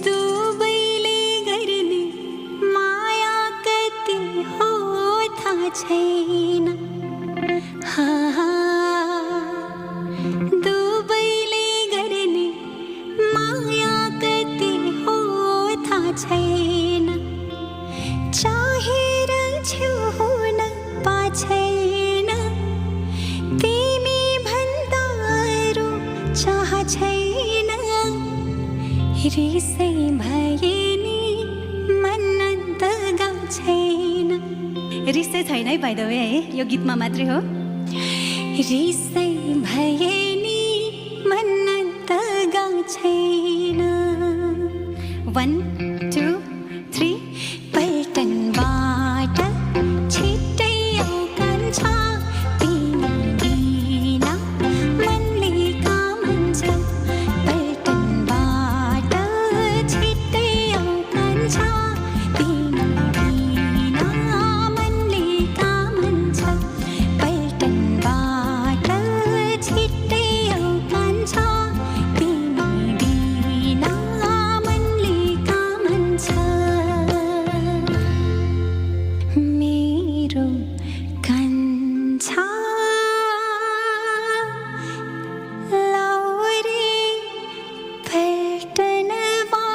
दुबईले गर्ने माया कति हो थाहा छैन दुबईले गर्ने माया कति हो थाहा छैन चाहेर छेउ हुन पाछैन तिमी भन्दा अरू चाह छैन रिसै भए नि मन दगा छैन रिसै छैन है बाइ द वे है यो गीतमा मात्रै हो रिसै भए नि मन दगा छैन 1 2 3 पल्टनबाट छिट्टै आउँछ तिमी बिना मनले कामन्छ पल्टनबाट छिट्टै आउँछ तिमी बिना मनले कामन्छ पल्टनबाट छिट्टै आउँछ तिमी बिना मनले कामन्छ मेरो कान्छा लौरे पल्टनमा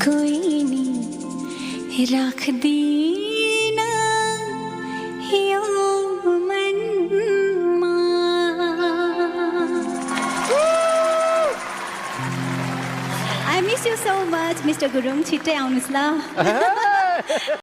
कोही नि राख्दिन यो मनमा I miss you so much, Mr. Gurung. छिट्टै आउनुहोस् ल